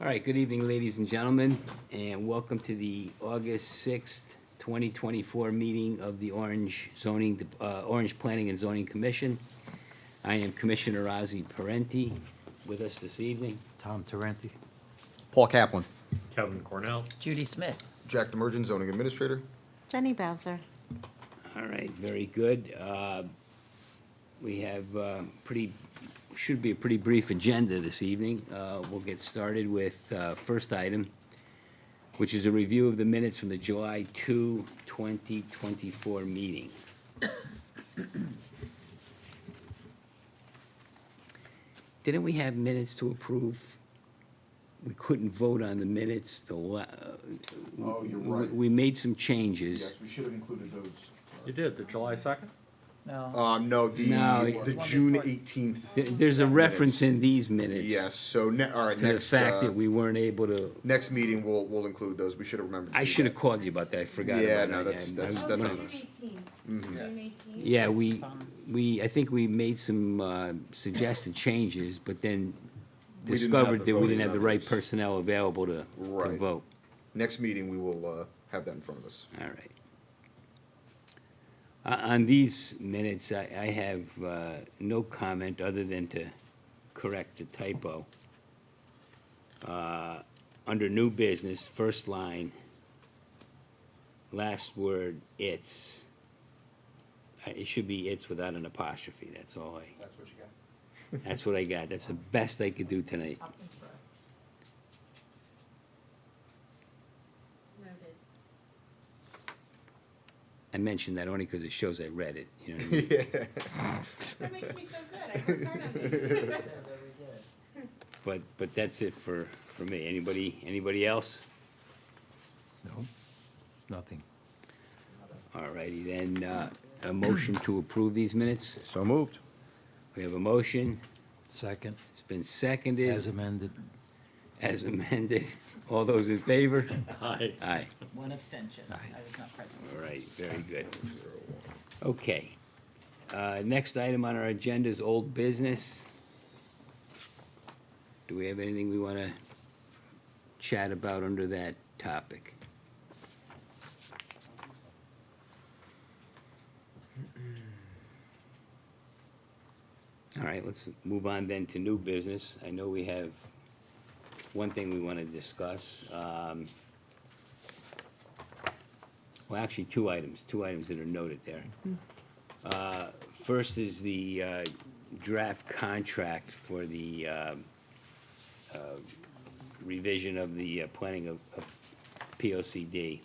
All right, good evening, ladies and gentlemen, and welcome to the August 6th, 2024 meeting of the Orange Planning and Zoning Commission. I am Commissioner Ozzie Parenti. With us this evening, Tom Tarenti. Paul Kaplan. Kevin Cornell. Judy Smith. Jack Demerjen, zoning administrator. Jenny Bowser. all right, very good. We have should be a pretty brief agenda this evening. We'll get started with first item, which is a review of the minutes from the July 2, 2024 meeting. Didn't we have minutes to approve? We couldn't vote on the minutes. Oh, you're right. We made some changes. Yes, we should have included those. You did, the July 2nd? No. No, No, the One June before. 18th. There's a reference in these minutes. Yes, so, all right, To the next, fact that we weren't able to, next meeting, we'll include those. We should have remembered. to I do should have that. called you about that. I forgot about it. Yeah, no, I- that's I- on June us. 18th. Mm-hmm. June 18th. Yeah, I think we made some suggested changes, but then We didn't have discovered the that we voting didn't have the right members. personnel available to Right. vote. Next meeting, we will have that in front of us. All right. On these minutes, I have no comment other than to correct the typo. Under new business, first line, last word, it's. It should be it's without an apostrophe, that's all That's what you got? that's what I got. That's the best I could do tonight. Noted. I mentioned that only because it shows I read it, you know what I mean? That makes me feel good. I worked hard on these. But that's it for me. Anybody else? No, nothing. All righty, then, a motion to approve these minutes. So moved. We have a motion. Second, It's been seconded. as amended. As amended. All those in favor? Aye. Aye. One abstention. Aye. I was not present. All right, very good. Okay. Next item on our agenda is old business. Do we have anything we want to chat about under that topic? All right, let's move on then to new business. I know we have one thing we want to discuss. Well, actually, two items that are noted there. First is the draft contract for the revision of the planning of POCD.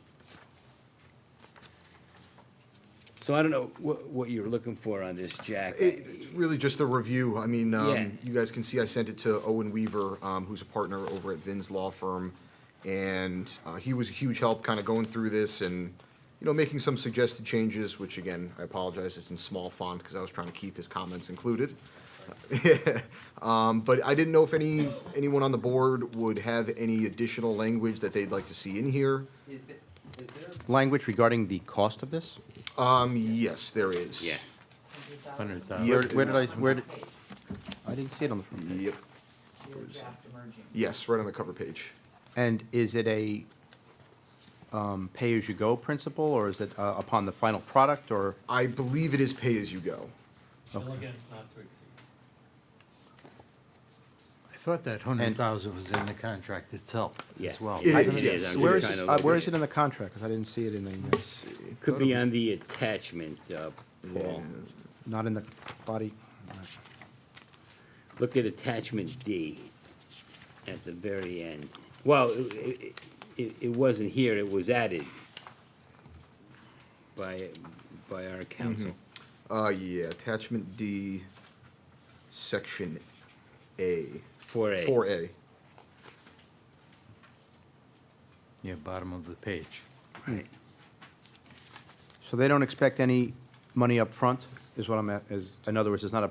So I don't know what you're looking for on this, Jack. It's really just a review. I mean, Yeah. you guys can see I sent it to Owen Weaver, who's a partner over at Vin's Law Firm. And he was a huge help kind of going through this and, making some suggested changes, which again, I apologize, it's in small font because I was trying to keep his comments included. But I didn't know if anyone on the board would have any additional language that they'd like to see in here. Language regarding the cost of this? Yes, there is. Yeah. 100,000. Yeah. Where did, I didn't see it on the front page. Yep, Your draft emerging. yes, right on the cover page. And is it a pay-as-you-go principle, or is it upon the final product, or? I believe it is pay-as-you-go. I thought that 100,000 was in the contract itself Yeah. as well. It I is, think yes. I'm Where just is, trying to look where at is it in the contract? Because I didn't see it in the, Let's see. Could be on the attachment, Paul. not in the body. Look at attachment D at the very end. Well, it wasn't here, it was added by our council. Yeah, attachment D, section A. 4A. 4A. Yeah, bottom of the page. Right. So they don't expect any money up front, is what I'm at, in other words, it's not a,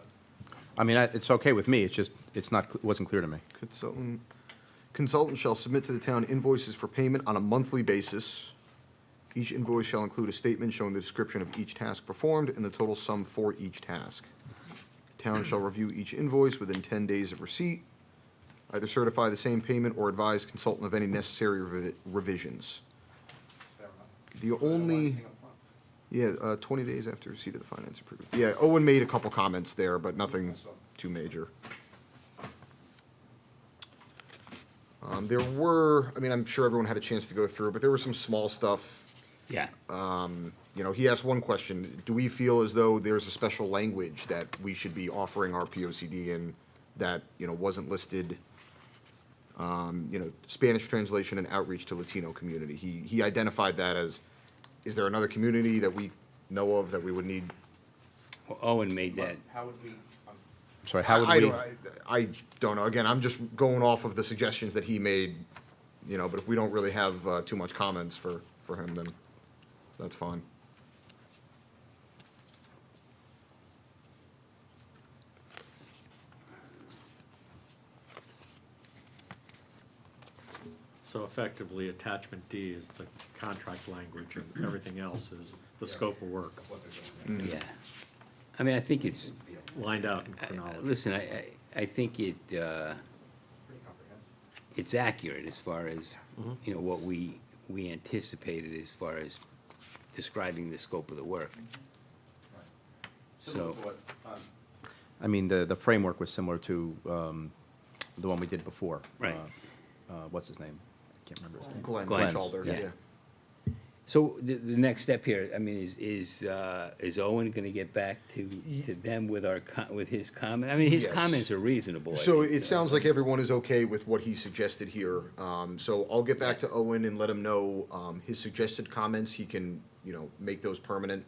I mean, it's okay with me, it's just, it's not, it wasn't clear to me. Consultant shall submit to the town invoices for payment on a monthly basis. Each invoice shall include a statement showing the description of each task performed and the total sum for each task. Town shall review each invoice within 10 days of receipt. either certify the same payment or advise consultant of any necessary revisions. The only, yeah, 20 days after receipt of the finance approval. Yeah, Owen made a couple comments there, but nothing too major. There were, I mean, I'm sure everyone had a chance to go through, but there was some small stuff. Yeah. You know, he asked one question, do we feel as though there's a special language that we should be offering our P O C D in that, you know, wasn't listed? You know, Spanish translation and outreach to Latino community. He identified that as, is there another community that we know of that we would need? Well, Owen made that. How would we? Sorry, how would we? I don't know. Again, I'm just going off of the suggestions that he made, you know, but if we don't really have too much comments for him, then that's fine. So effectively, attachment D is the contract language, and everything else is the scope of work, Yeah. I mean, I think it's, lined out in chronology. listen, I think it's accurate as far as, you know, what we anticipated as far as describing the scope of the work. So, I mean, the framework was similar to the one we did before. Right. What's his name? I can't remember his name. Glenn Glenn, Chalder, yeah. yeah. so the next step here, I mean, is Owen gonna get back to them with with his comment? I mean, his Yes. comments are reasonable. I So think, it sounds like everyone is okay with what he suggested here. So I'll get back to Owen and let him know his suggested comments. He can, you know, make those permanent.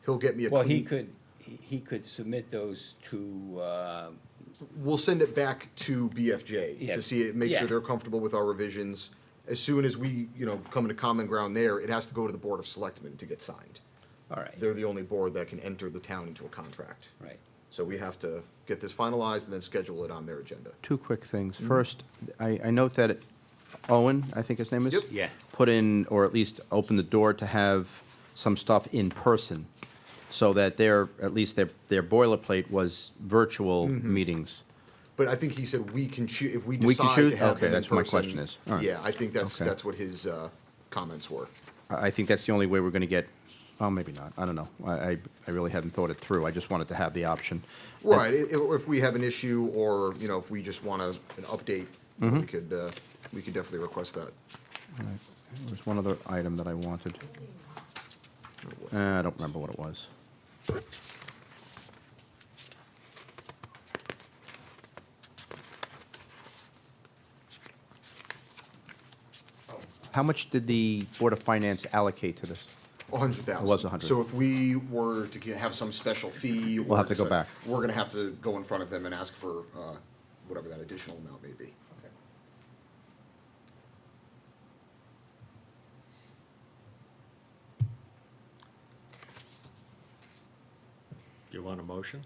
He'll get me a. Well, clean- he could submit those to, We'll send it back to BFJ Yeah. to see it, make Yeah. sure they're comfortable with our revisions. As soon as we, you know, come into common ground there, it has to go to the Board of Selectmen to get signed. all right, They're the only board that can enter the town into a contract. right. So we have to get this finalized and then schedule it on their agenda. Two quick things. First, I note that Owen, I think his name is? Yep. Yeah. Put in, or at least open the door to have some stuff in person, so that at least their boilerplate was virtual meetings. But I think he said we can choose, if we We can decide choose? to have Okay, them in that's what my person. question is. All right. Yeah, I think Okay. that's what his comments were. I think that's the only way we're gonna get, well, maybe not, I don't know. I really hadn't thought it through. I just wanted to have the option. Right, if we have an issue or, you know, if we just want an update, Mm-hmm. we could definitely request that. There's one other item that I wanted. I don't remember what it was. How much did the Board of Finance allocate to this? 100,000. It was 100. So if we were to have some special fee. We'll have to go back. We're gonna have to go in front of them and ask for, whatever that additional amount may be. Do you want a motion?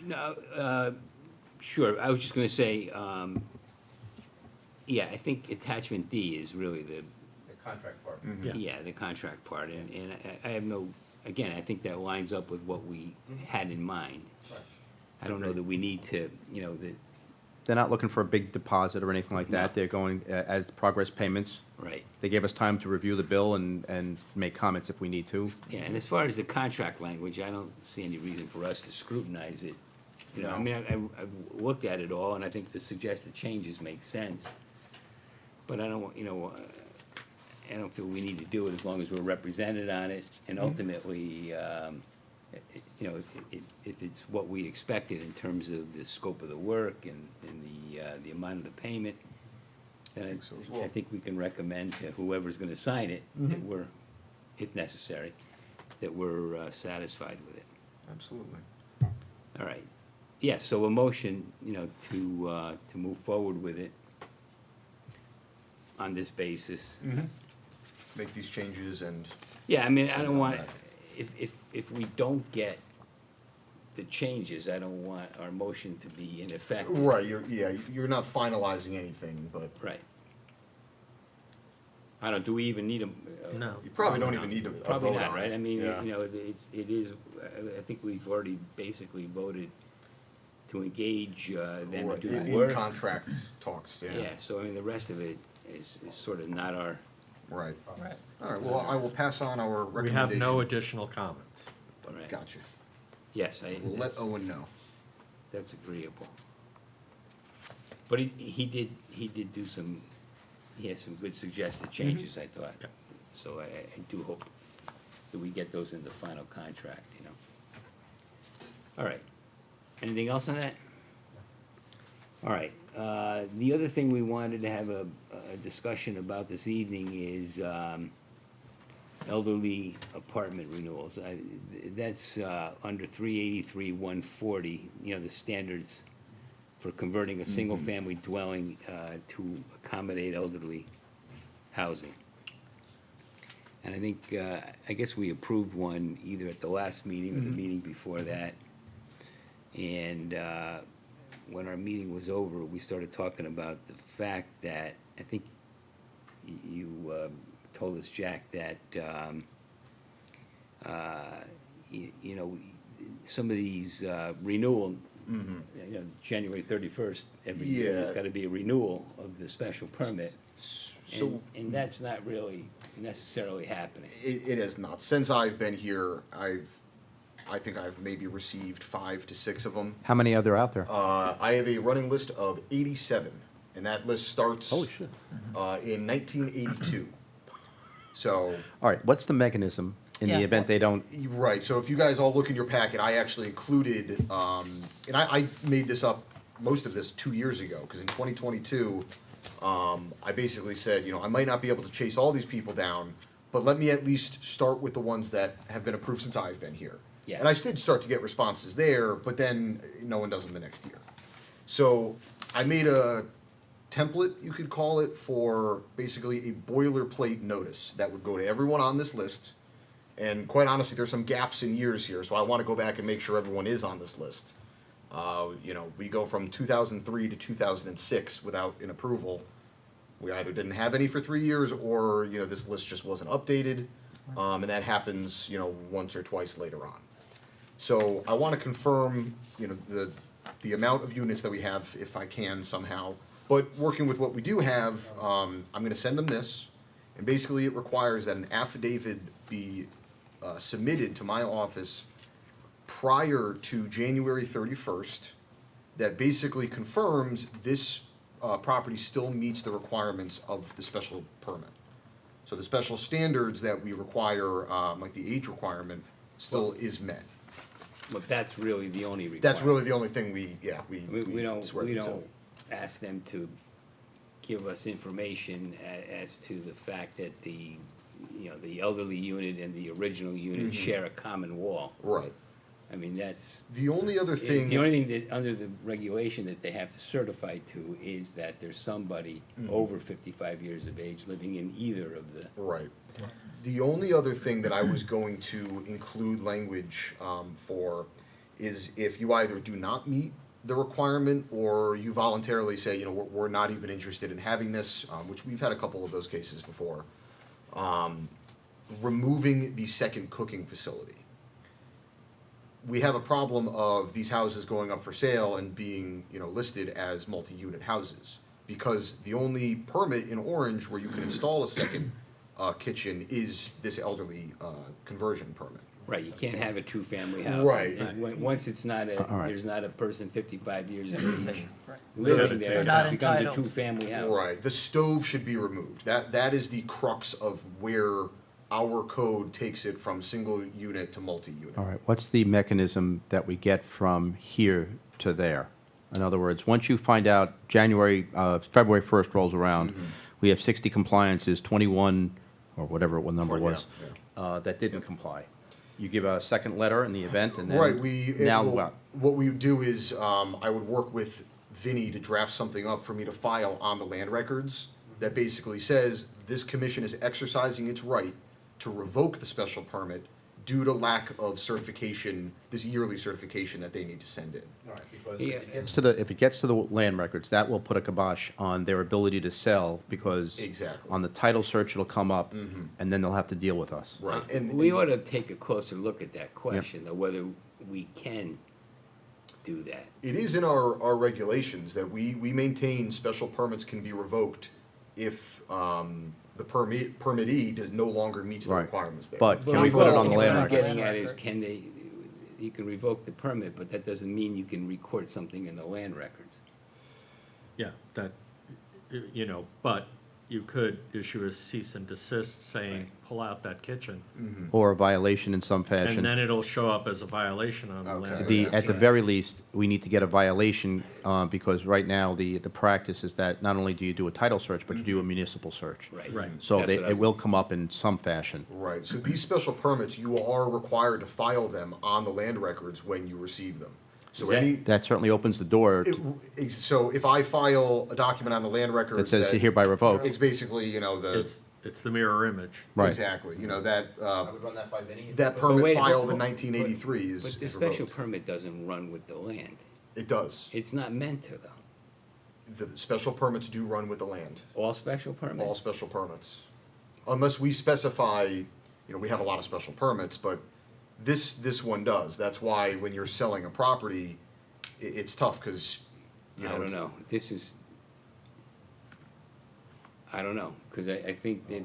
No, sure, I was just gonna say, yeah, I think attachment D is really the, contract part. Yeah. yeah, the contract part, and I have no, again, I think that lines up with what we had in mind. I don't know that we need to, you know, They're not looking for a big deposit or anything like that. No. They're going as progress payments. right. They gave us time to review the bill and make comments if we need to. Yeah, and as far as the contract language, I don't see any reason for us to scrutinize it. You know, I mean, I've looked at it all, and I think the suggested changes make sense. But I don't, you know, I don't feel we need to do it as long as we're represented on it, and ultimately, you know, if it's what we expected in terms of the scope of the work and the amount of the payment, then so as well. I think we can recommend to whoever's gonna sign it, that we're, if necessary, that we're satisfied with it. Absolutely. All right. Yeah, so a motion, you know, to move forward with it on this basis. Make these changes and, Yeah, I mean, I Send it don't on want, back. if we don't get the changes, I don't want our motion to be ineffective. right, you're not finalizing anything, but Right. I don't, do we even need a? No. you probably don't even need to Probably vote not, on right? it. I mean, Yeah. you know, it is, I think we've already basically voted to engage them to Right, do in the work. contract talks, yeah. Yeah, so I mean, the rest of it is sort of not our, Right. Right. All right, well, I will pass on our We recommendation. have no additional comments. right. Gotcha. Yes, We'll let that's, Owen know. that's agreeable. But he did do some, he had some good suggested changes, I thought. Yep. So I do hope that we get those in the final contract, you know. All right. Anything else on that? All right. The other thing we wanted to have a discussion about this evening is elderly apartment renewals. That's under 383-140, you know, the standards for converting a single-family dwelling to accommodate elderly housing. And I think, I guess we approved one either at the last meeting or the meeting before that. And when our meeting was over, we started talking about the fact that, I think you told us, Jack, that, you know, some of these renewal, you know, January 31st, every year, there's Yeah. got to be a renewal of the special permit. So And that's not really necessarily happening. it has not. Since I've been here, I think I've maybe received 5 to 6 of them. How many are there out there? I have a running list of 87, and that list starts Holy shit. in 1982. So, All right, what's the mechanism in the Yeah. event they don't, right, so if you guys all look in your packet, I actually included, and I made this up, most of this 2 years ago, because in 2022, I basically said, you know, I might not be able to chase all these people down, but let me at least start with the ones that have been approved since I've been here. Yeah. And I did start to get responses there, but then no one does them the next year. So I made a template, you could call it, for basically a boilerplate notice that would go to everyone on this list. And quite honestly, there's some gaps in years here, so I want to go back and make sure everyone is on this list. You know, we go from 2003 to 2006 without an approval. We either didn't have any for 3 years, or, you know, this list just wasn't updated. And that happens, you know, once or twice later on. So I want to confirm, you know, the amount of units that we have, if I can somehow. But working with what we do have, I'm going to send them this. And basically, it requires that an affidavit be submitted to my office prior to January 31st that basically confirms this property still meets the requirements of the special permit. So the special standards that we require, like the age requirement, still is met. But that's really the only requirement. That's really the only thing we swear We them to. don't ask them to give us information as to the fact that the, you know, the elderly unit and the original unit share a common wall. Right. I mean, that's, The only other thing. the only thing that, under the regulation that they have to certify to is that there's somebody over 55 years of age living in either of the, Right. The only other thing that I was going to include language for is if you either do not meet the requirement or you voluntarily say, you know, we're not even interested in having this, which we've had a couple of those cases before, removing the second cooking facility. We have a problem of these houses going up for sale and being, you know, listed as multi-unit houses. Because the only permit in Orange where you can install a second kitchen is this elderly conversion permit. right, you can't have a two-family house. Right. And once it's not a, All right. there's not a person 55 years of age Right. living there, They're it not just becomes a entitled. two-family house. Right, the stove should be removed. That is the crux of where our code takes it from single unit to multi-unit. all right, what's the mechanism that we get from here to there? In other words, once you find out February 1st rolls around, we have 60 compliances, 21, or whatever what number it was, that didn't comply. You give a second letter in the event, and then. Right, Now well, what? what we would do is, I would work with Vinnie to draft something up for me to file on the land records that basically says this commission is exercising its right to revoke the special permit due to lack of certification, this yearly certification that they need to send in. Yeah. If it gets to the land records, that will put a kibosh on their ability to sell, because. Exactly. On the title search, it'll come up, and then they'll have to deal with us. Right, We ought to take a closer look at that question, though, whether we can do that. It is in our regulations that we maintain special permits can be revoked if, the permittee no longer meets the Right. requirements there. But can But we put it on the what land I'm record? getting at is, can they, you can revoke the permit, but that doesn't mean you can record something in the land records. Yeah, that, you know, but you could issue a cease and desist saying, pull out that kitchen. Or a violation in some And fashion. then it'll show up as a violation on the Okay. land. At the very least, we need to get a violation, because right now, the practice is that not only do you do a title search, but you do a municipal search. Right. Right. So That's what I it was- will come up in some fashion. Right, so these special permits, you are required to file them on the land records when you receive them. So Is that- any, That certainly opens the door so if I file a document on the land that records says hereby revoked. it's basically, you know, It's the mirror image. Right. exactly, you know, that, run that by Vinnie. that But permit wait, filed but- in 1983 is But the is special revoked. permit doesn't run with the land. It does. It's not meant to, though. The special permits do run with the land, All special permits? all special permits. Unless we specify, you know, we have a lot of special permits, but this one does. That's why when you're selling a property, it's tough, because, you I know. don't it's- know. This is, I don't know, because I think that,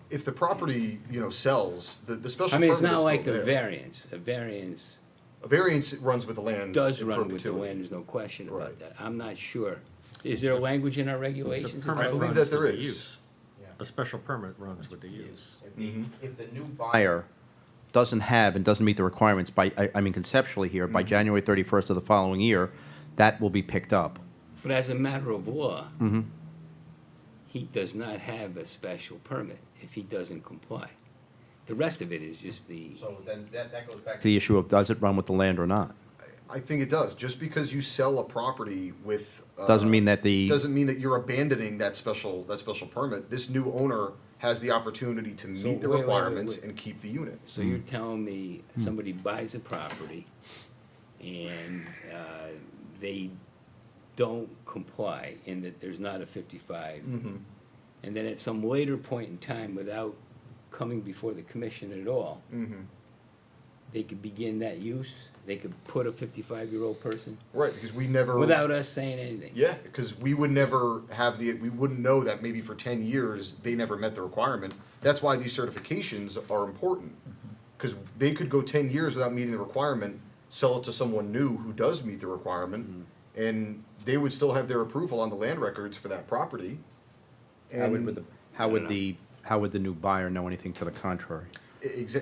If the property, you know, sells, the special I mean, permit it's is not still like a there. variance. A variance A variance runs with the land. does in run with the perpetuity. land, there's no question about Right. that. I'm not sure. Is there a language in our The regulations? permit about believe runs that there with the is. use. A special permit runs with the use. If the new buyer doesn't have and doesn't meet the requirements by, I mean conceptually here, by January 31st of the following year, that will be picked up. But as a matter of law, he does not have a special permit if he doesn't comply. The rest of it is just the, So then that goes back to the issue of does it run with the land or not? I think it does. Just because you sell a property with. Doesn't mean that the, Doesn't mean that you're abandoning that special permit. This new owner has the opportunity to meet the wait, wait, requirements wait. and keep the unit. so you're telling me somebody buys a property and they don't comply in that there's not a 55. And then at some later point in time, without coming before the commission at all, they could begin that use? They could put a 55-year-old person Right, because we never. without us saying anything? Yeah, because we would never have we wouldn't know that maybe for 10 years, they never met the requirement. That's why these certifications are important. Because they could go 10 years without meeting the requirement, sell it to someone new who does meet the requirement, and they would still have their approval on the land records for that property. how would, And, how would the new buyer know anything to the contrary?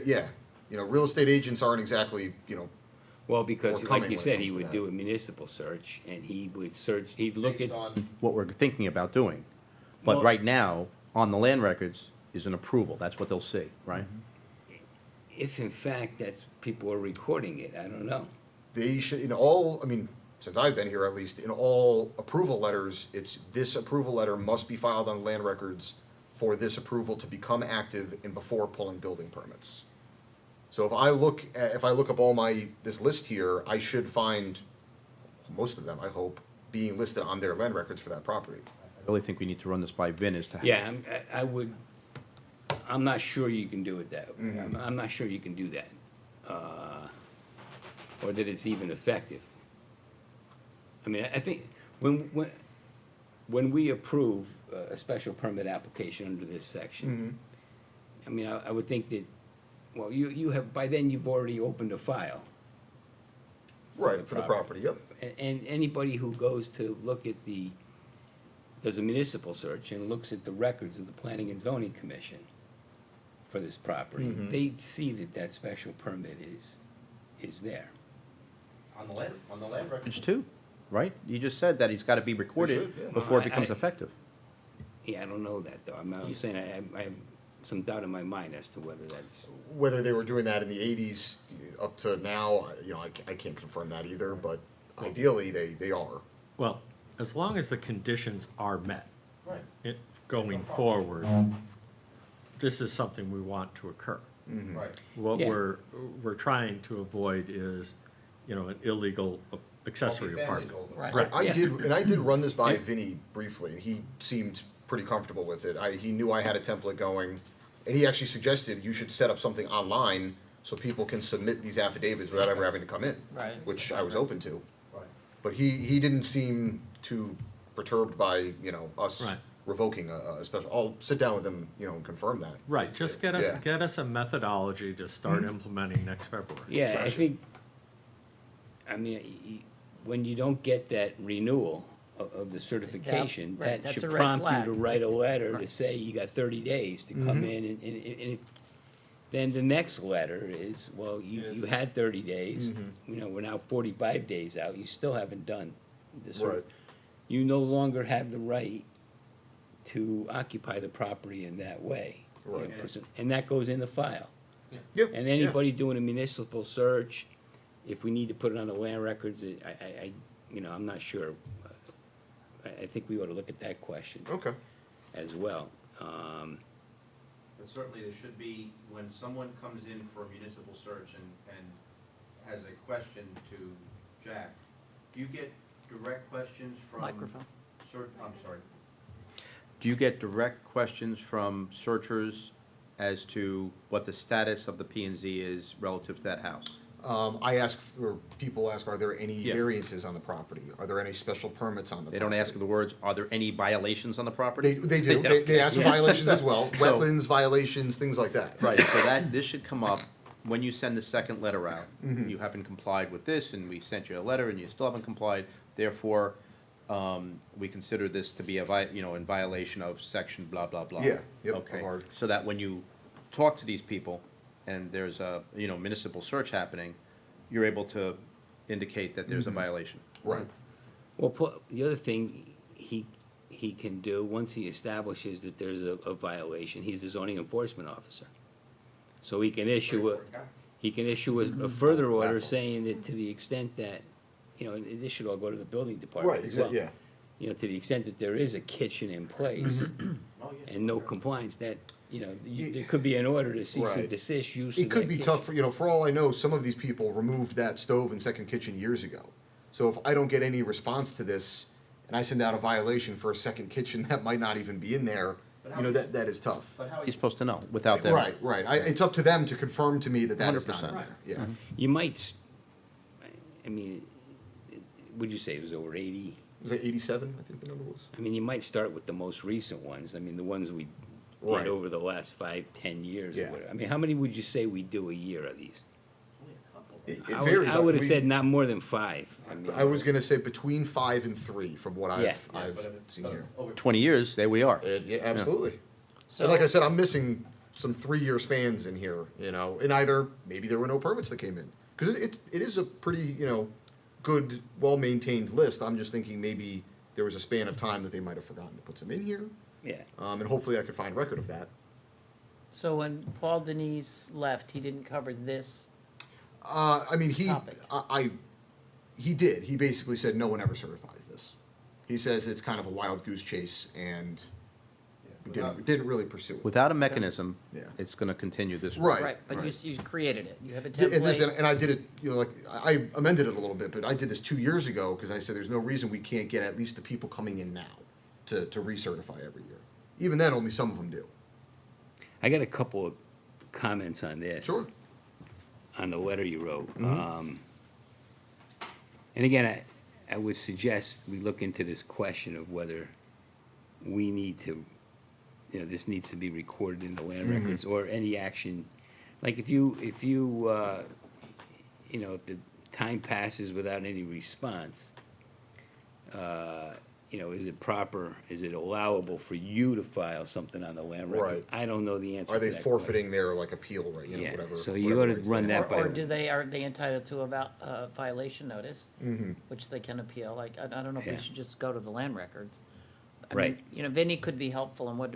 yeah, you know, real estate agents aren't exactly, you know, Well, because like forthcoming you when it said, comes he to would that. do a municipal search and he would search, he'd look at. What we're thinking about doing. But Well- right now, on the land records is an approval, that's what they'll see, right? If in fact that's, people are recording it, I don't know. they should, in all, I mean, since I've been here at least, in all approval letters, it's this approval letter must be filed on land records for this approval to become active and before pulling building permits. So if I look up all this list here, I should find most of them, I hope, being listed on their land records for that property. I really think we need to run this by Vin as to. Yeah, I'm not sure you can do it that way. I'm not sure you can do that. Or that it's even effective. I mean, I think when we approve a special permit application under this section, I mean, I would think that, well, you have, by then you've already opened a file. Right, for the property, yep. And anybody who goes to look at does a municipal search and looks at the records of the Planning and Zoning Commission for this property, they see that special permit is there. On the land records too, right? You just said that he's gotta be recorded should, yeah. before it I- becomes effective. Yeah, I don't know that, though. I'm saying I have some doubt in my mind as to whether that's, Whether they were doing that in the 80s up to now, you know, I can't confirm that either, but ideally, they are. Well, as long as the conditions are met. Right. Going forward, this is something we want to occur. Right. What Yeah. we're trying to avoid is, you know, an illegal accessory apartment. Right. I Yeah. did run this by Vinny briefly, and he seemed pretty comfortable with it. He knew I had a template going, and he actually suggested you should set up something online so people can submit these affidavits without ever having to come in. Right. Which I was open to. Right. But he didn't seem too perturbed by, us Right. revoking a special, I'll sit down with him, and confirm that. Right, just Yeah. Mm-hmm. get us a methodology to start implementing next February. Yeah, I Gotcha. think, I mean, when you don't get that renewal of the certification, right, that that's should a red prompt you flag. to write a letter to Right. say you got 30 days to Mm-hmm. come in, and then the next letter is, well, you had 30 days, Mm-hmm. we're now 45 days out, you still haven't done this. Right. You no longer have the right to occupy the property in that way. Right. And that goes in the file. Yeah. And yeah. anybody doing a municipal search, if we need to put it on the land records, I'm not sure. I think we ought to look at that question Okay. as well. But certainly there should be, when someone comes in for a municipal search and has a question to Jack, do you get direct questions from? Microphone. I'm sorry. Do you get direct questions from searchers as to what the status of the P and Z is relative to that house? I ask, or people ask, are there any Yeah. variances on the property? Are there any special permits on the They property? don't ask the words, are there any violations on the property? They do. They ask for violations as well, So- wetlands violations, things like that. Right, so this should come up when you send the second letter out. Mm-hmm. You haven't complied with this, and we sent you a letter, and you still haven't complied, therefore, we consider this to be in violation of section blah, blah, blah. Yeah, yep, Okay, of our- so that when you talk to these people, and there's a, municipal search happening, you're able to indicate that there's a violation. Right. Well, the other thing he can do, once he establishes that there's a violation, he's the zoning enforcement officer. So he can issue a further order saying that to the extent that, and this should all go to the building department as well. Yeah. To the extent that there is a kitchen in place and no compliance, that, there could be an order to cease and Right. desist use of It could that be kitchen. tough, for all I know, some of these people removed that stove and second kitchen years ago. So if I don't get any response to this, and I send out a violation for a second kitchen that might not even be in there, that is tough. But how are you supposed to know without them? Right. It's up to them to confirm to me that that is not in 100%. there, yeah. You might, would you say it was over 80? Was it 87, I think the number was? You might start with the most recent ones. The ones we Right. did over the last 5, 10 years or Yeah. whatever. How many would you say we do a year of these? It I varies. would have We- said not more than 5. I was gonna say between 5 and 3 from what Yeah. I've seen here. Over 20 years, there we are. Yeah, absolutely. So- And like I said, I'm missing some 3-year spans in here, and either, maybe there were no permits that came in. Because it is a pretty, good, well-maintained list. I'm just thinking maybe there was a span of time that they might have forgotten to put some in here. Yeah. And hopefully I could find record of that. So when Paul Denise left, he didn't cover this. Topic. He did. He basically said no one ever certifies this. He says it's kind of a wild goose chase and we didn't really pursue it. Without a mechanism, Yeah. it's gonna continue this way. Right. Right, but you created it. You have a And this, template. and I did it, I amended it a little bit, but I did this 2 years ago, because I said there's no reason we can't get at least the people coming in now to recertify every year. Even then, only some of them do. I got a couple of comments on this. Sure. On the letter you wrote. And again, I would suggest we look into this question of whether we need to, this needs to be recorded in the land records, or any action. Like if the time passes without any response, is it proper, is it allowable for you to file something on the land records? Right. I don't know the answer Are to they that forfeiting their appeal, right, Yeah, whatever. so you whatever oughta rights run they that have. by- Or are they entitled to a violation notice, which they can appeal? Like, I don't know if we Yeah. should just go to the land records. I Right. mean, Vinnie could be helpful in what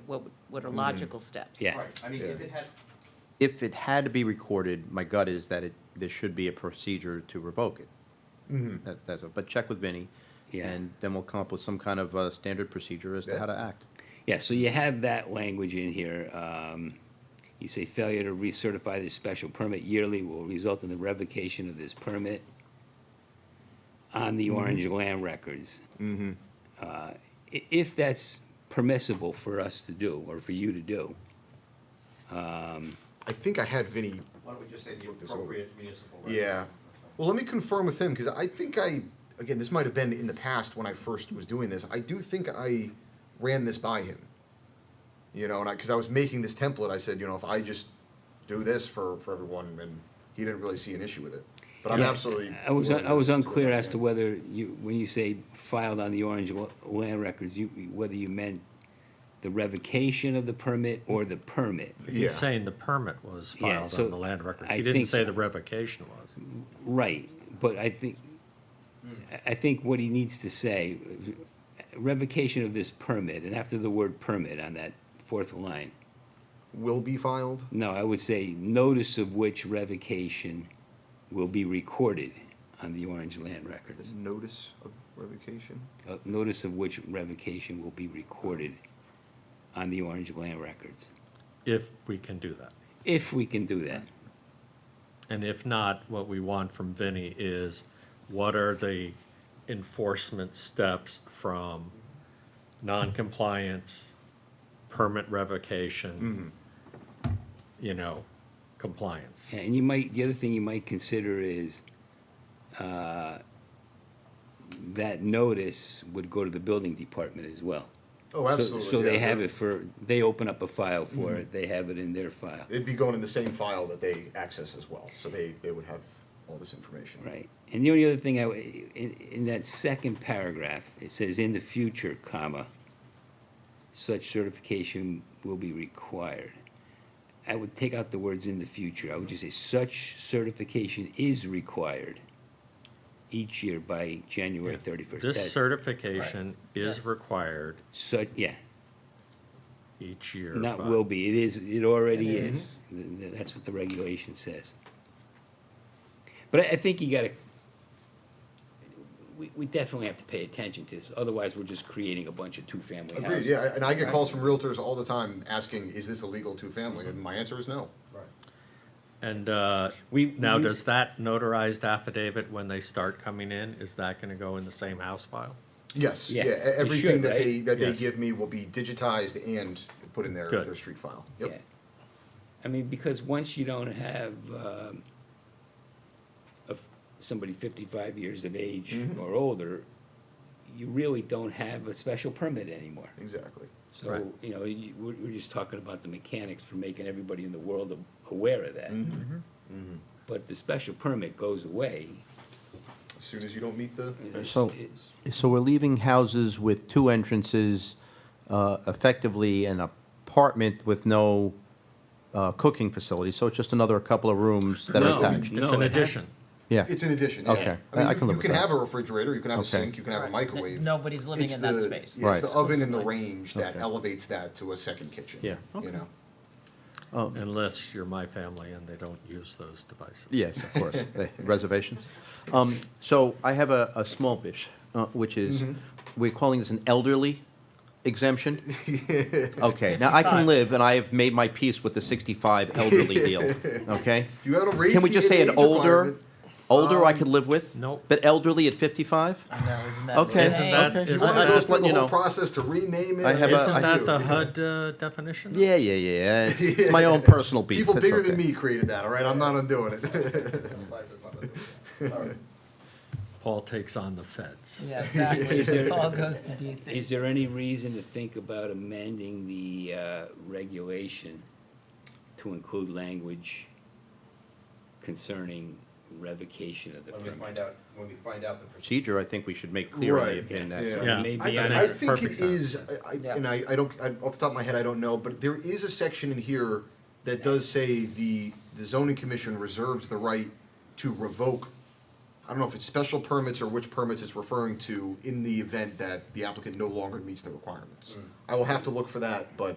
are logical steps. Yeah. Right, I mean, Yeah. if it had to be recorded, my gut is that there should be a procedure to revoke it. But check with Vinnie, Yeah. and then we'll come up with some kind of standard procedure as to Yeah. how to act. Yeah, so you have that language in here. You say failure to recertify this special permit yearly will result in the revocation of this permit on the Orange land records. If that's permissible for us to do, or for you to do, I think I had Vinny, Why don't we just say the Look this over. appropriate municipal? yeah. Well, let me confirm with him, because I think again, this might have been in the past when I first was doing this, I do think I ran this by him. You know, and because I was making this template, I said, you know, if I just do this for everyone, and he didn't really see an issue with it. But I'm Yeah, absolutely. I was willing to unclear do it as to again. whether you, when you say filed on the Orange Land Records, whether you meant the revocation of the permit or the permit. Yeah. He's saying the permit was Yeah, filed so on the land records. I He didn't think say so. the revocation was. Right, but I think what he needs to say, revocation of this permit, and after the word permit on that fourth line, Will be filed? no, I would say notice of which revocation will be recorded on the Orange Land Records. Notice of revocation? Notice of which revocation will be recorded on the Orange Land Records, If we can do that. if we can do that. And if not, what we want from Vinnie is, what are the enforcement steps from non-compliance, permit revocation, you know, compliance? And you might, the other thing you might consider is, that notice would go to the building department as well. Oh, So- absolutely. So they yeah, have they're- it for, they open up a file for it, they have it in their file, It'd be going in the same file that they access as well, so they would have all this information. right? And the only other thing, in that second paragraph, it says, in the future, comma, such certification will be required. I would take out the words in the future, I would just say, such certification is required each year by January 31st. This That's- certification is Yes. required Such, yeah, each year. not by- will be, it is, it already It is. That's what the regulation says. But I think you gotta, we definitely have to pay attention to this, otherwise we're just creating a bunch of two-family Agreed, houses. yeah, and I get calls from realtors all the time asking, is this a legal two-family? And my answer is no. And, We- now, we- does that notarized affidavit, when they start coming in, is that gonna go in the same house file? Yes, Yeah, yeah, it everything should, that right? they Yes. give me will be digitized and put in Good. their street file. Yeah. Yep. I mean, because once you don't have, somebody 55 years of age Mhm. or older, you really don't have a special permit anymore. Exactly. Right. So, you know, we're just talking about the mechanics for making everybody in the world aware of that. But the special permit goes away. As soon as you don't meet the, It's- So- it's- So we're leaving houses with two entrances, effectively an apartment with no cooking facility, so it's just another couple of rooms that No. are attached. It's an it addition. Yeah, it's an addition, yeah. Okay. I mean, I can you live with can that. have a refrigerator, you can have a Okay. sink, you can have a microwave. Nobody's living It's in that the- space. Yeah, it's the Right. oven and the Exclusively. range that Okay. elevates that to a second kitchen. Yeah, You know? Unless you're my family and they don't use those devices. yes, of course, reservations. So I have a small bit, which is, we're calling this an elderly exemption? Okay, now I 55. can live, and I have made my peace with the 65 elderly deal, okay? If you gotta raise Can we the just say an age older, requirement, I could live with? Nope. But elderly at 55? I know, isn't that Okay, Isn't that- insane? If you Isn't wanna that- go just through letting the you whole know. process to rename it. I have a- Isn't I- that the do. HUD definition? Yeah, It's my own personal beef. People it's bigger than okay. me created that, all right? I'm not undoing it. Paul takes on the feds. Yeah, exactly. Is there- It all goes to DC. Is there any reason to think about amending the regulation to include language concerning revocation of the permit? When we find out the procedure, I think we should make clear in the Right, opinion that. yeah. Yeah. Maybe I on that I makes a- think perfect it sense. is, and I don't, off the top of my head, I don't know, but there is a section in here that does say the zoning commission reserves the right to revoke, I don't know if it's special permits or which permits it's referring to, in the event that the applicant no longer meets the requirements. I will have to look for that, but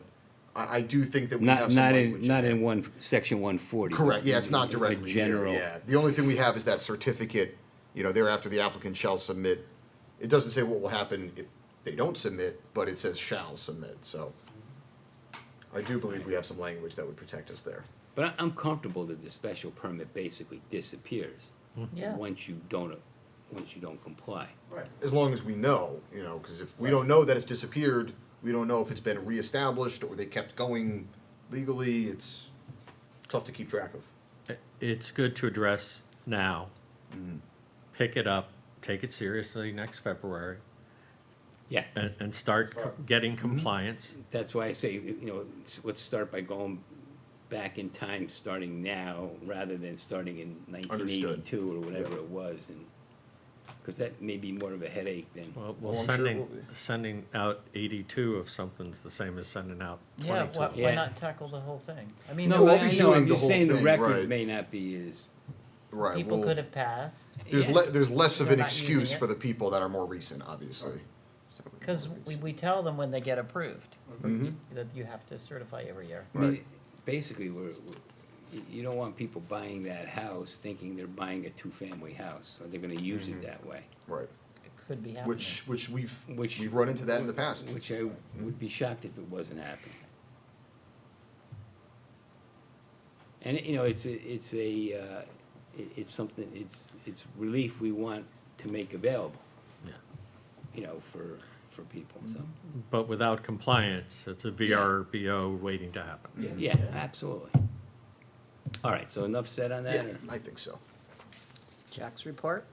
I do think that we have Not, some not language in, not there. in one, section 140. Correct, yeah, but it's not a directly here, general. yeah. The only thing we have is that certificate, you know, thereafter the applicant shall submit. It doesn't say what will happen if they don't submit, but it says shall submit, so. I do believe we have some language that would protect us there. But I'm comfortable that the special permit basically disappears Yeah. once you don't comply. As long as we know, you know, because if we don't know that it's disappeared, we don't know if it's been reestablished or they kept going legally, it's, tough to keep track of. It's good to address now. Pick it up, take it seriously next February, Yeah, and start getting compliance. that's why I say, let's start by going back in time, starting now, rather than starting in 1982 or whatever Yeah. it was, and, because that may be more of a headache than, Well, I'm sure it will sending out 82 of something's the same as sending out Yeah, 22. why Yeah. not tackle the whole thing? I mean, no, we'll I be know, I'm doing the just whole saying the thing, records right. may not be as, Right, people well, could have passed, there's Yeah. there's less of They're an not using excuse it. for the people that are more recent, obviously. because we tell them when they get approved, Mm-hmm. that you have to certify every year. I mean, basically, you don't want people buying that house thinking they're buying a two-family house, or they're gonna use it that way. Right, It could be happening. which we've Which- run into that in the past. Which I would be shocked if it wasn't happening. And, it's something, it's relief we want to make available, Yeah. for people, so. But without compliance, it's a VRBO waiting to happen. Yeah, absolutely. All right, so enough said on that, Yeah, or? I think so. Jack's report?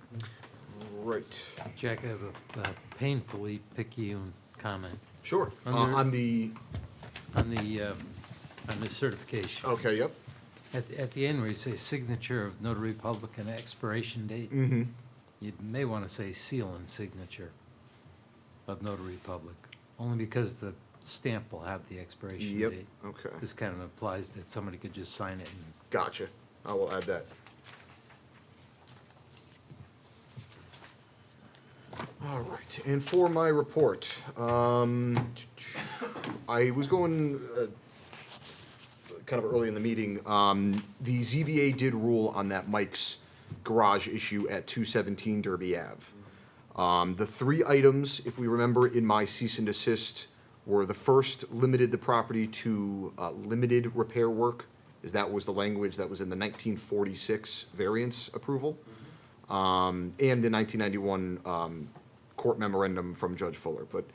Right, Jack, I have a painfully picayune comment sure. Under- On the, on the certification. okay, yep. At the end where you say signature of notary public and expiration date, Mm-hmm. you may want to say seal and signature of notary public, only because the stamp will have the expiration Yep, date. okay. This kind of implies that somebody could just sign it and Gotcha. I will add that. All right, and for my report, I was going, kind of early in the meeting, the ZBA did rule on that Mike's garage issue at 217 Derby Ave. The three items, if we remember, in my cease and desist were the first, limited the property to limited repair work, as that was the language that was in the 1946 variance approval, and the 1991 court memorandum from Judge Fuller. But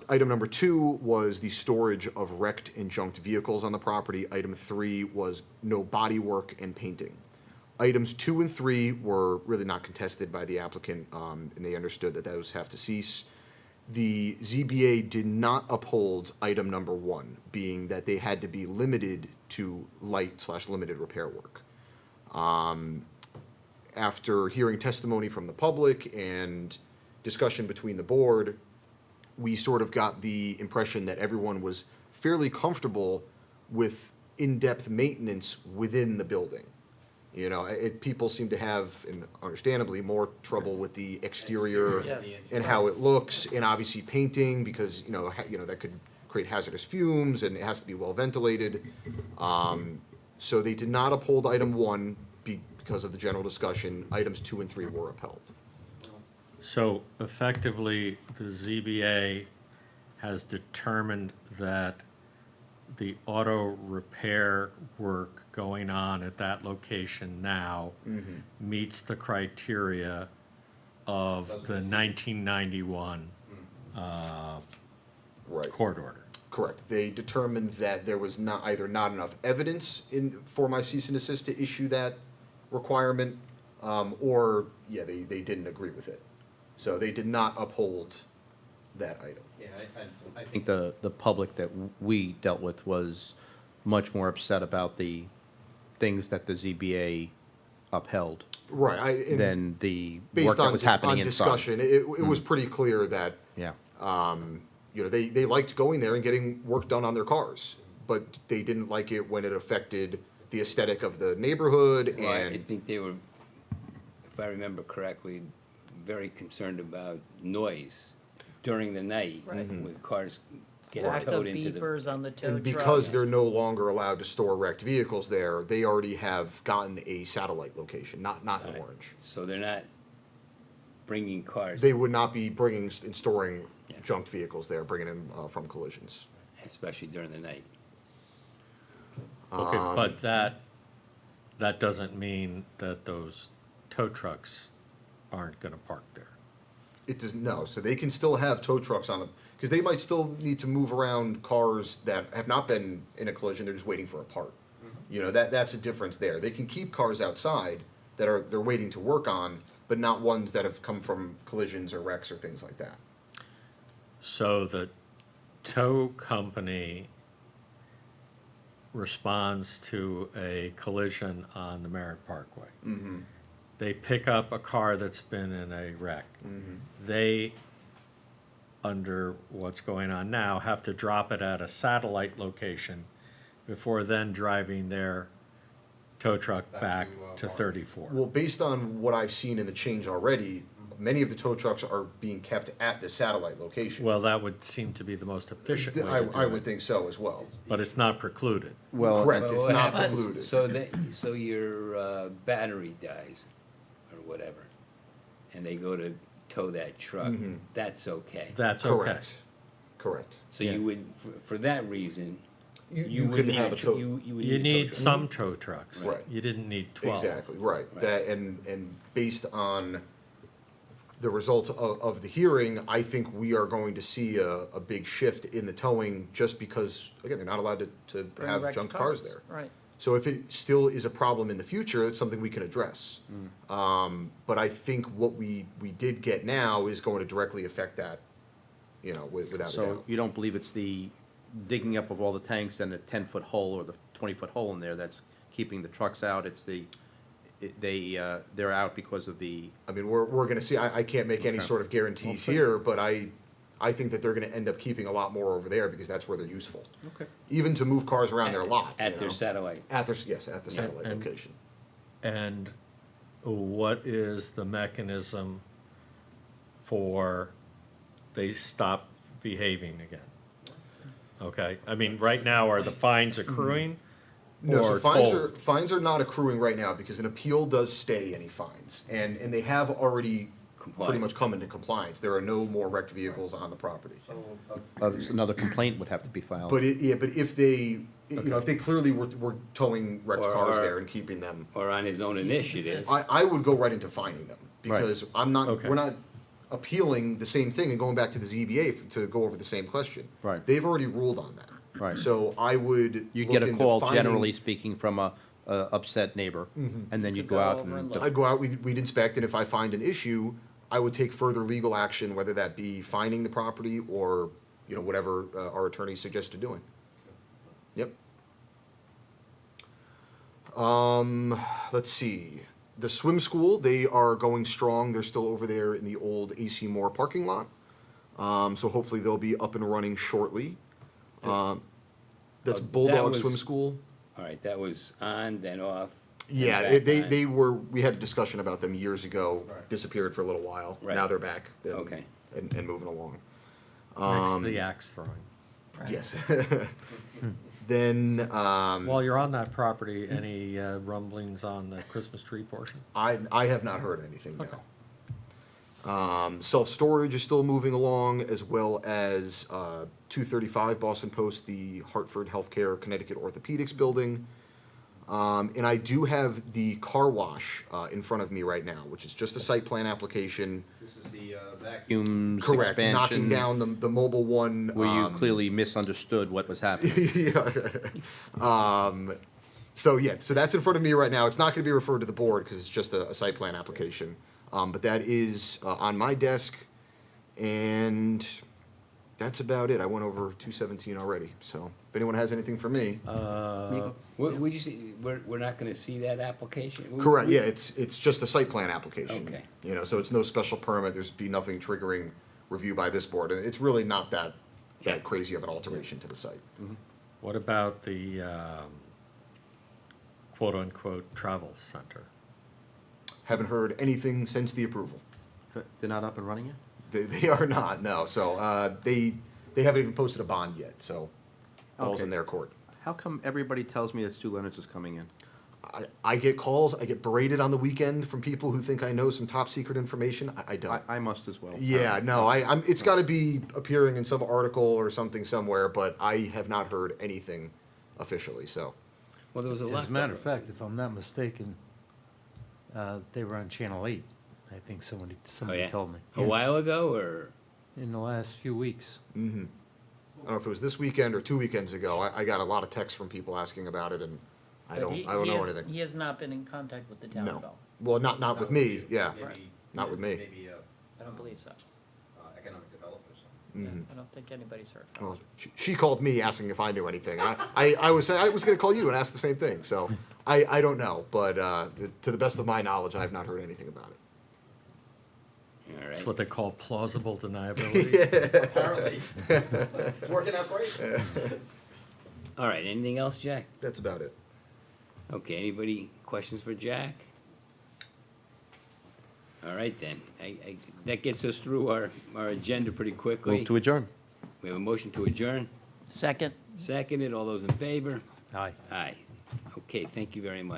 item number 2 was the storage of wrecked and junked vehicles on the property. Item 3 was no body work and painting. Items 2 and 3 were really not contested by the applicant, and they understood that those have to cease. The ZBA did not uphold item number 1, being that they had to be limited to light/limited repair work. After hearing testimony from the public and discussion between the board, we sort of got the impression that everyone was fairly comfortable with in-depth maintenance within the building. People seem to have, and understandably, more trouble with the exterior Yes. and how it looks, and obviously painting, because, that could create hazardous fumes, and it has to be well ventilated. So they did not uphold item 1 because of the general discussion. Items 2 and 3 were upheld. So effectively, the ZBA has determined that the auto repair work going on at that location now meets the criteria of the 1991 Right. court order. Correct. They determined that there was either not enough evidence for my cease and desist to issue that requirement, or, they didn't agree with it. So they did not uphold that item. Yeah, I think the public that we dealt with was much more upset about the things that the ZBA upheld Right. than the work Based that on, was on happening inside. discussion, it was pretty clear that, Yeah, they liked going there and getting work done on their cars, but they didn't like it when it affected the aesthetic of the neighborhood Well, I and, think they were, if I remember correctly, very concerned about noise during the night Right. when cars get Backup towed into the. beepers on the tow and trucks. because they're no longer allowed to store wrecked vehicles there, they already have gotten a satellite location, not in Right. Orange. So they're not bringing cars, They would not be bringing and storing Yeah. junked vehicles there, bringing them from collisions. especially during the night. Okay, but that doesn't mean that those tow trucks aren't gonna park there. It does, no, so they can still have tow trucks on them, because they might still need to move around cars that have not been in a collision, they're just waiting for a part. You know, that's a difference there. They can keep cars outside they're waiting to work on, but not ones that have come from collisions or wrecks or things like that. So the tow company responds to a collision on the Merritt Parkway. Mm-hmm. They pick up a car that's been in a wreck. Mm-hmm. They, under what's going on now, have to drop it at a satellite location before then driving their tow truck back to 34. Well, based on what I've seen in the change already, many of the tow trucks are being kept at the satellite location. Well, that would seem to be the most efficient way to do it. I would think so as well. But it's not precluded. Well, Correct, Well, it's what not happens- precluded. So your battery dies, or whatever, and they go to tow that truck, Mhm. that's okay. That's okay. Correct, correct. So you would, for that reason, You would could need have a tow. you would You need a need tow truck. some tow trucks. Right. You didn't need 12. Exactly, right. Right. That, and based on the results of the hearing, I think we are going to see a big shift in the towing just because, again, they're not allowed to Bring have wrecked junk cars there. Right. So if it still is a problem in the future, it's something we can address. But I think what we did get now is going to directly affect that, you know, without a so doubt. you don't believe it's the digging up of all the tanks and the 10-foot hole or the 20-foot hole in there that's keeping the trucks out? It's they're out because of the, I mean, we're gonna see, I can't make any Okay. sort of guarantees here, but I think that they're gonna end up keeping a lot more over there because that's where they're useful. okay. Even to move cars around their lot, At you their know? satellite. At their, yes, at the satellite and- location. And what is the mechanism for they stop behaving again? Okay, I mean, right now, are the fines accruing No, so or fines told? are not accruing right now because an appeal does stay any fines. And they have already pretty Compliant. much come into compliance. There are no more wrecked vehicles on the property. Another complaint would have to be filed. But if they, you know, if they clearly were towing wrecked Or- cars or- there and keeping them, Or on his own Cease and initiative. desist. I would go right into fining them. Right. Because I'm not, Okay. we're not appealing the same thing and going back to the ZBA to go over the same question. Right. They've already ruled on that. Right. So I would. You look get a into call, fining- generally speaking, from a upset neighbor, and then you'd could go go out over and and. look. I'd go out, we'd inspect, and if I find an issue, I would take further legal action, whether that be fining the property or, you know, whatever our attorney suggested doing. Yep. Let's see. The swim school, they are going strong. They're still over there in the old AC Moore parking lot. So hopefully they'll be up and running shortly. That's that Bulldog was- Swim School. All right, that was on, then off. then Yeah, back on. they were, we had a discussion about them years ago, Right. disappeared for a little while. Right. Now they're back. Okay. And moving along. Next to the axe throwing. Right. Yes. Then, While you're on that property, any rumblings on the Christmas tree portion? I have not heard anything, Okay. no. Self-storage is still moving along, as well as 235 Boston Post, the Hartford Healthcare Connecticut Orthopedics building. And I do have the car wash in front of me right now, which is just a site plan application. This is the vacuums Correct, expansion. knocking down the mobile one. Where you clearly misunderstood what was happening. So yeah, so that's in front of me right now. It's not gonna be referred to the board because it's just a site plan application. But that is on my desk, and that's about it. I went over 217 already, so if anyone has anything for me. Would you say, we're not gonna see that application? Correct, yeah, it's just a site plan application. Okay. You know, so it's no special permit, there's be nothing triggering review by this board. It's really not that crazy of an alteration to the site. What about the quote-unquote travel center? Haven't heard anything since the approval. They're not up and running yet? They are not, no, so, they haven't even posted a bond yet, so ball's in Okay. their court. How come everybody tells me that Stu Leonard's is coming in? I get calls, I get berated on the weekend from people who think I know some top secret information, I don't. I must as well. Yeah, no, it's gotta be appearing in some article or something somewhere, but I have not heard anything officially, so. Well, there was a lot. As a matter of fact, if I'm not mistaken, they were on Channel 8. I think Oh, somebody yeah? told me. A Yeah, while ago, or? in the last few weeks. I don't know if it was this weekend or 2 weekends ago, I got a lot of texts from people asking about it, and I But don't, he- I don't he know has- anything. He has not been in contact with the town at No. all. Well, not with me, yeah, Maybe- not with me. Maybe, I don't believe so. economic developers. Yeah, I don't think anybody's heard from him. Well, she called me asking if I knew anything. I was gonna call you and ask the same thing, so I don't know, but, to the best of my knowledge, I have not heard anything about it. All It's right. what they call plausible deniability. Apparently. It's working out great. All right, anything else, Jack? That's about it. Okay, anybody, questions for Jack? All right, then. That gets us through our agenda pretty quickly. Move to adjourn. We have a motion to adjourn. Second? Seconded, all those in favor? Aye. Aye. Okay, thank you very much.